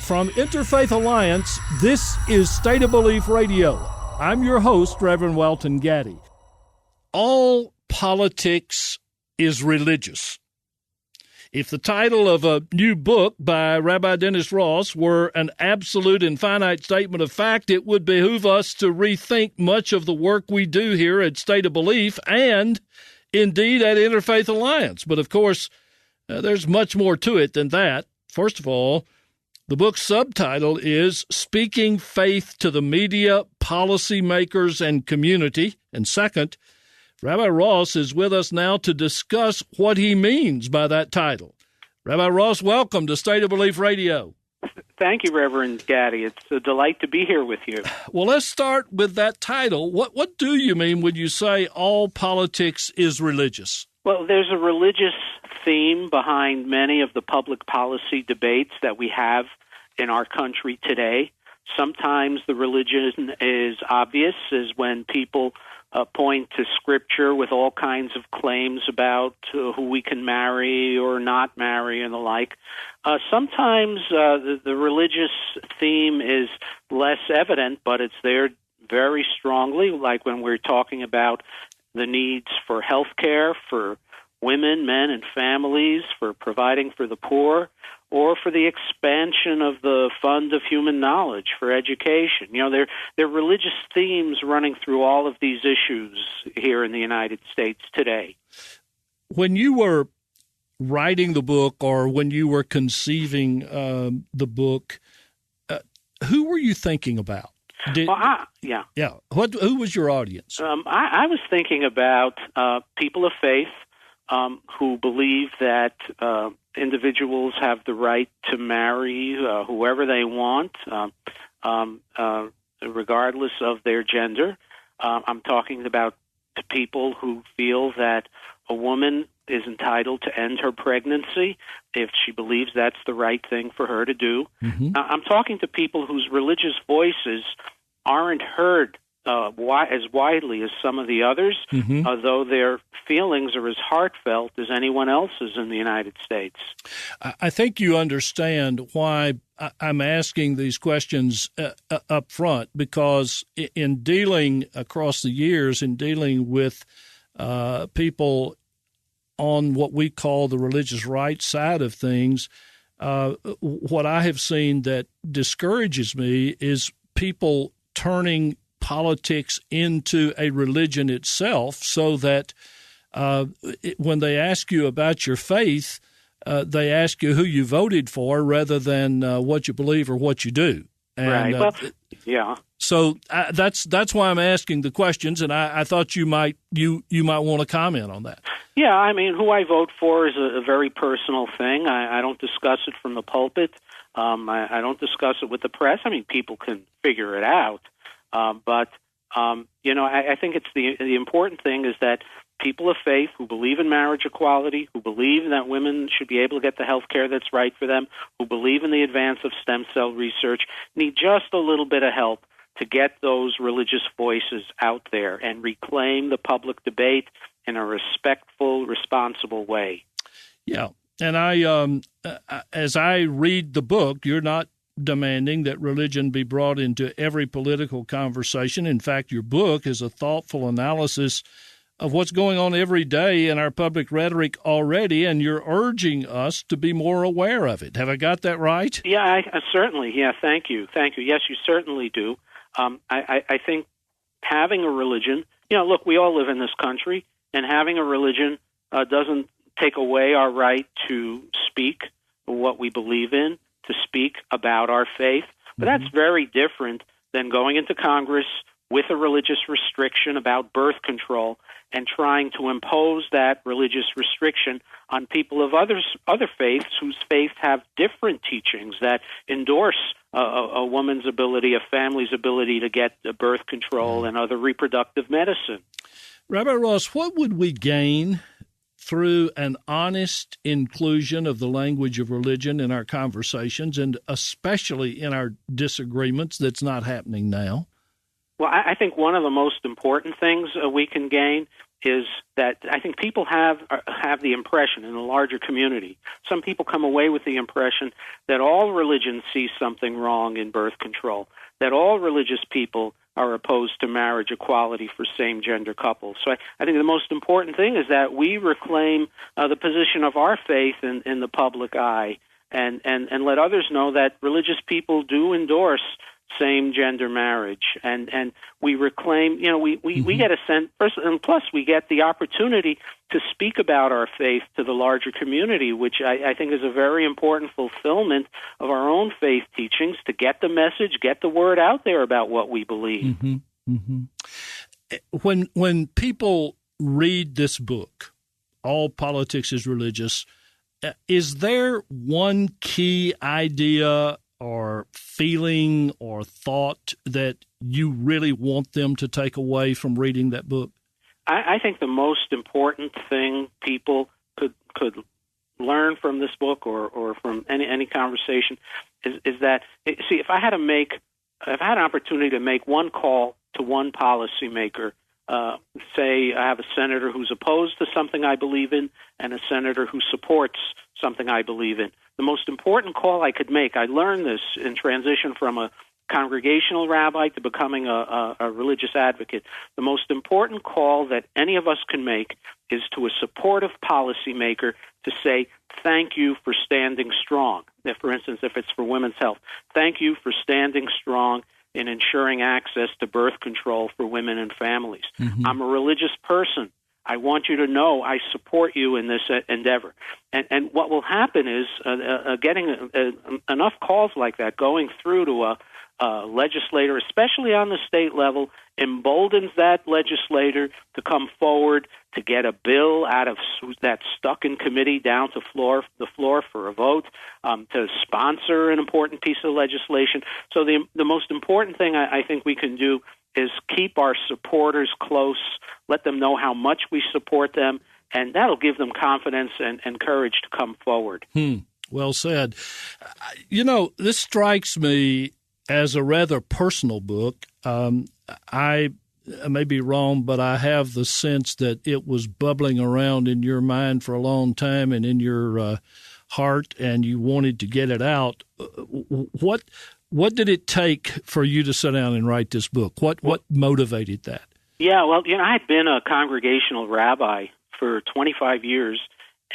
From Interfaith Alliance, this is State of Belief Radio. I'm your host, Reverend Welton Gaddy. All politics is religious. If the title of a new book by Rabbi Dennis Ross were an absolute and finite statement of fact, it would behoove us to rethink much of the work we do here at State of Belief and, indeed, at Interfaith Alliance. But, of course, there's much more to it than that. First of all, the book's subtitle is Speaking Faith to the Media, Policymakers, and Community. And second, Rabbi Ross is with us now to discuss what he means by that title. Rabbi Ross, welcome to State of Belief Radio. Thank you, Reverend Gaddy. It's a delight to be here with you. Well, let's start with that title. What do you mean when you say all politics is religious? Well, there's a religious theme behind many of the public policy debates that we have in our country today. Sometimes the religion is obvious, is when people point to Scripture with all kinds of claims about who we can marry or not marry and the like. Sometimes the religious theme is less evident, but it's there very strongly, like when we're talking about the needs for health care, for women, men, and families, for providing for the poor, or for the expansion of the fund of human knowledge for education. You know, there are religious themes running through all of these issues here in the United States today. When you were writing the book or when you were conceiving the book, who were you thinking about? Who was your audience? I was thinking about people of faith who believe that individuals have the right to marry whoever they want, regardless of their gender. I'm talking about people who feel that a woman is entitled to end her pregnancy if she believes that's the right thing for her to do. Mm-hmm. I'm talking to people whose religious voices aren't heard as widely as some of the others, though their feelings are as heartfelt as anyone else's in the United States. I think you understand why I'm asking these questions up front, because in dealing across the years, in dealing with people on what we call the religious right side of things, what I have seen that discourages me is people turning politics into a religion itself, so that when they ask you about your faith, they ask you who you voted for rather than what you believe or what you do. And, right. So that's why I'm asking the questions, and I thought you might want to comment on that. Yeah, I mean, who I vote for is a very personal thing. I don't discuss it from the pulpit. I don't discuss it with the press. I mean, people can figure it out. But I think it's the important thing is that people of faith who believe in marriage equality, who believe that women should be able to get the health care that's right for them, who believe in the advance of stem cell research, need just a little bit of help to get those religious voices out there and reclaim the public debate in a respectful, responsible way. Yeah, and as I read the book, you're not demanding that religion be brought into every political conversation. In fact, your book is a thoughtful analysis of what's going on every day in our public rhetoric already, and you're urging us to be more aware of it. Have I got that right? Yeah, I certainly. Yeah, thank you. Yes, you certainly do. I think having a religion, look, we all live in this country, and having a religion doesn't take away our right to speak what we believe in, to speak about our faith. But that's very different than going into Congress with a religious restriction about birth control and trying to impose that religious restriction on people of other faiths whose faiths have different teachings that endorse a woman's ability, a family's ability to get birth control and other reproductive medicine. Rabbi Ross, what would we gain through an honest inclusion of the language of religion in our conversations, and especially in our disagreements that's not happening now? Well, I think one of the most important things we can gain is that I think people have the impression in the larger community. Some people come away with the impression that all religions see something wrong in birth control, that all religious people are opposed to marriage equality for same-gender couples. So I think the most important thing is that we reclaim the position of our faith in the public eye and let others know that religious people do endorse same-gender marriage, and we reclaim, we get a sense, and plus we get the opportunity to speak about our faith to the larger community, which I think is a very important fulfillment of our own faith teachings, to get the message, get the word out there about what we believe. When people read this book, All Politics is Religious, is there one key idea or feeling or thought that you really want them to take away from reading that book? I think the most important thing people could learn from this book or from any conversation is that, see, if I had an opportunity to make one call to one policymaker, say I have a senator who's opposed to something I believe in and a senator who supports something I believe in, the most important call I could make, I learned this in transition from a congregational rabbi to becoming a religious advocate. The most important call that any of us can make is to a supportive policymaker to say, thank you for standing strong. For instance, if it's for women's health, thank you for standing strong in ensuring access to birth control for women and families. I'm a religious person. I want you to know I support you in this endeavor. And what will happen is getting enough calls like that going through to a legislator, especially on the state level, emboldens that legislator to come forward to get a bill out of that's stuck in committee down to the floor for a vote, to sponsor an important piece of legislation. So the most important thing I think we can do is keep our supporters close, let them know how much we support them, and that'll give them confidence and courage to come forward. Well said. This strikes me as a rather personal book. I may be wrong, but I have the sense that it was bubbling around in your mind for a long time and in your heart, and you wanted to get it out. What did it take for you to sit down and write this book? What motivated that? Yeah, well, I had been a congregational rabbi for 25 years,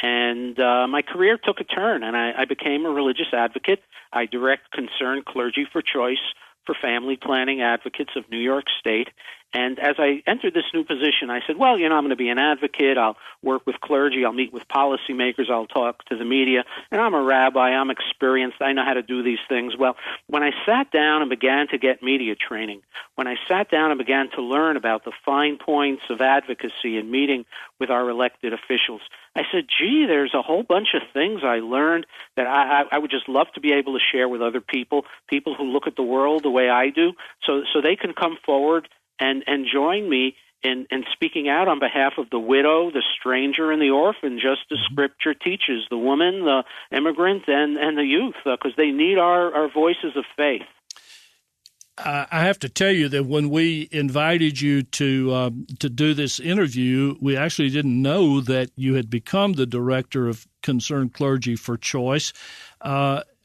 and my career took a turn, and I became a religious advocate. I direct Concerned Clergy for Choice for Family Planning Advocates of New York State. And as I entered this new position, I said, well, I'm going to be an advocate. I'll work with clergy. I'll meet with policymakers. I'll talk to the media. And I'm a rabbi. I'm experienced. I know how to do these things. Well, when I sat down and began to get media training, when I sat down and began to learn about the fine points of advocacy and meeting with our elected officials, I said, gee, there's a whole bunch of things I learned that I would just love to be able to share with other people who look at the world the way I do, so they can come forward and join me in speaking out on behalf of the widow, the stranger, and the orphan, just as Scripture teaches, the woman, the immigrant, and the youth, because they need our voices of faith. I have to tell you that when we invited you to do this interview, we actually didn't know that you had become the director of Concerned Clergy for Choice.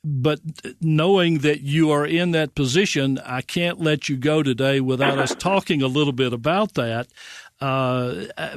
But knowing that you are in that position, I can't let you go today without us talking a little bit about that,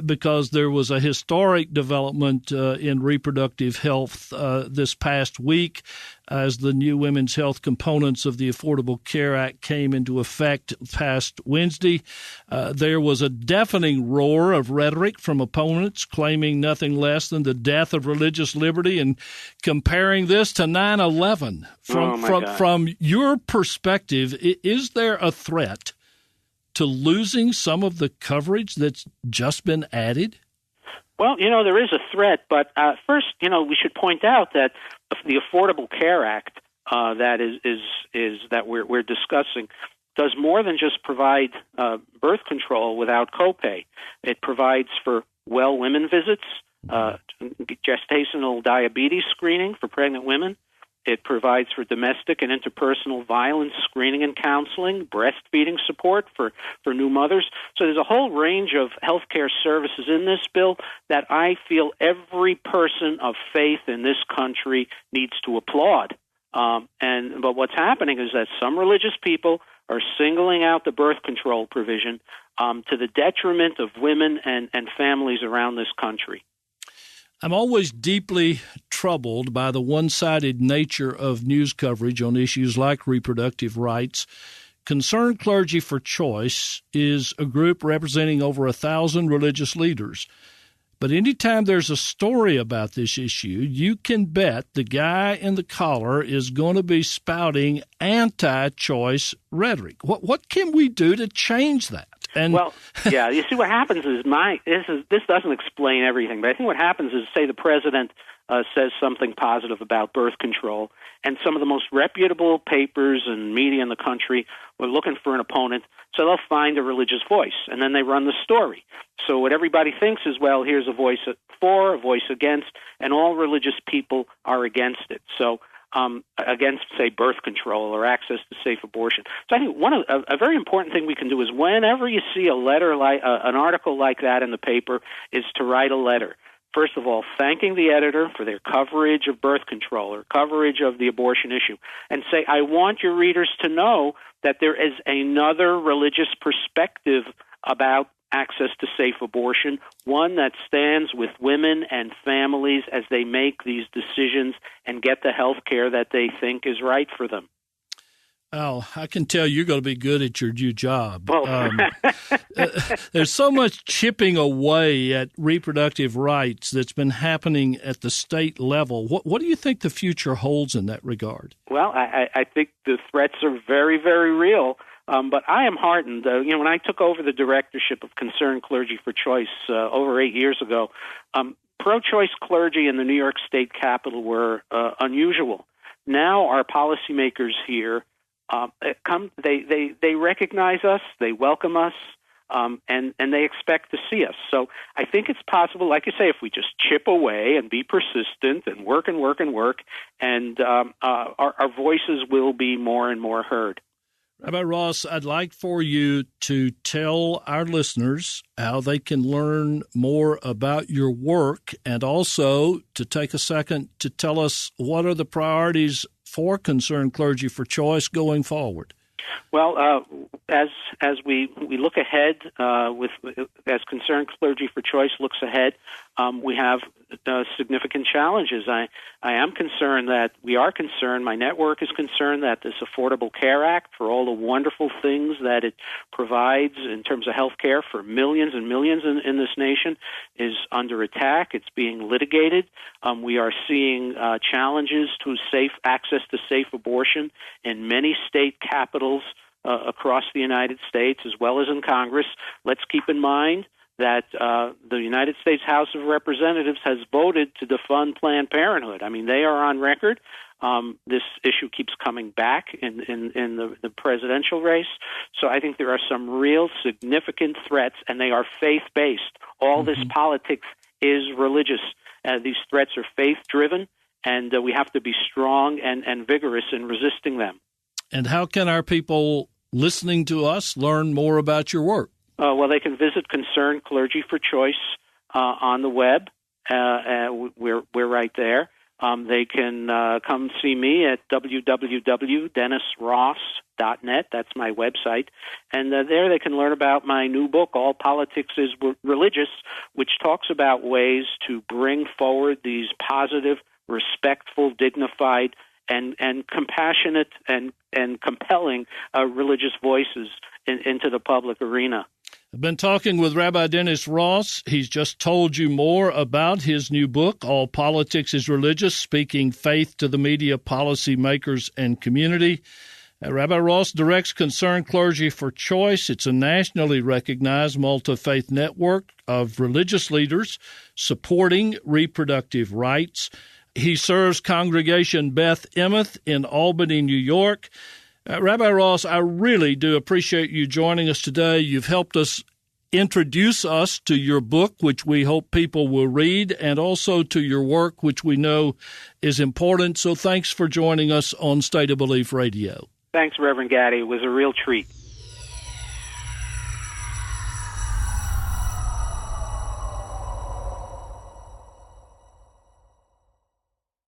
because there was a historic development in reproductive health this past week as the new women's health components of the Affordable Care Act came into effect past Wednesday. There was a deafening roar of rhetoric from opponents claiming nothing less than the death of religious liberty and comparing this to 9/11. From your perspective, is there a threat to losing some of the coverage that's just been added? Well, there is a threat, but first, we should point out that the Affordable Care Act that is that we're discussing does more than just provide birth control without copay. It provides for well women visits, gestational diabetes screening for pregnant women, It provides for domestic and interpersonal violence screening and counseling, breastfeeding support for new mothers. So there's a whole range of healthcare services in this bill that I feel every person of faith in this country needs to applaud. But what's happening is that some religious people are singling out the birth control provision to the detriment of women and families around this country. I'm always deeply troubled by the one-sided nature of news coverage on issues like reproductive rights. Concerned Clergy for Choice is a group representing over 1,000 religious leaders. But anytime there's a story about this issue, you can bet the guy in the collar is going to be spouting anti-choice rhetoric. What can we do to change that? Well, yeah, you see what happens is this doesn't explain everything, but I think what happens is, say the president says something positive about birth control, and some of the most reputable papers and media in the country were looking for an opponent, so they'll find a religious voice, and then they run the story. So what everybody thinks is, well, here's a voice for, a voice against, and all religious people are against it. So against, say, birth control or access to safe abortion. So I think a very important thing we can do is whenever you see a letter like an article like that in the paper, is to write a letter. First of all, thanking the editor for their coverage of birth control or coverage of the abortion issue, and say, I want your readers to know that there is another religious perspective about access to safe abortion, one that stands with women and families as they make these decisions and get the health care that they think is right for them. Al, I can tell you're going to be good at your new job. Well, there's so much chipping away at reproductive rights that's been happening at the state level. What do you think the future holds in that regard? Well, I think the threats are very, very real. But I am heartened. When I took over the directorship of Concerned Clergy for Choice over 8 years ago, pro-choice clergy in the New York State Capitol were unusual. Now our policymakers here they recognize us, they welcome us, and they expect to see us. So I think it's possible, like you say, if we just chip away and be persistent and work, and our voices will be more and more heard. Rabbi Ross, I'd like for you to tell our listeners how they can learn more about your work, and also to take a second to tell us what are the priorities for Concerned Clergy for Choice going forward. Well, as we look ahead, as Concerned Clergy for Choice looks ahead, we have significant challenges. I am concerned my network is concerned that this Affordable Care Act, for all the wonderful things that it provides in terms of health care for millions and millions in this nation, is under attack. It's being litigated. We are seeing challenges to access to safe abortion in many state capitals across the United States, as well as in Congress. Let's keep in mind that the United States House of Representatives has voted to defund Planned Parenthood. I mean, they are on record. This issue keeps coming back in the presidential race. So I think there are some real significant threats, and they are faith-based. All this politics is religious. These threats are faith-driven, and we have to be strong and vigorous in resisting them. And how can our people listening to us learn more about your work? Well, they can visit Concerned Clergy for Choice on the web. We're right there. They can come see me at www.dennisross.net. That's my website. And there they can learn about my new book, All Politics is Religious, which talks about ways to bring forward these positive, respectful, dignified, and compassionate and compelling religious voices into the public arena. I've been talking with Rabbi Dennis Ross. He's just told you more about his new book, All Politics is Religious, Speaking Faith to the Media, Policy Makers, and Community. Rabbi Ross directs Concerned Clergy for Choice. It's a nationally recognized multi-faith network of religious leaders supporting reproductive rights. He serves Congregation Beth Emeth in Albany, New York. Rabbi Ross, I really do appreciate you joining us today. You've helped us introduce us to your book, which we hope people will read, and also to your work, which we know is important. So thanks for joining us on State of Belief Radio. Thanks, Reverend Gaddy. It was a real treat.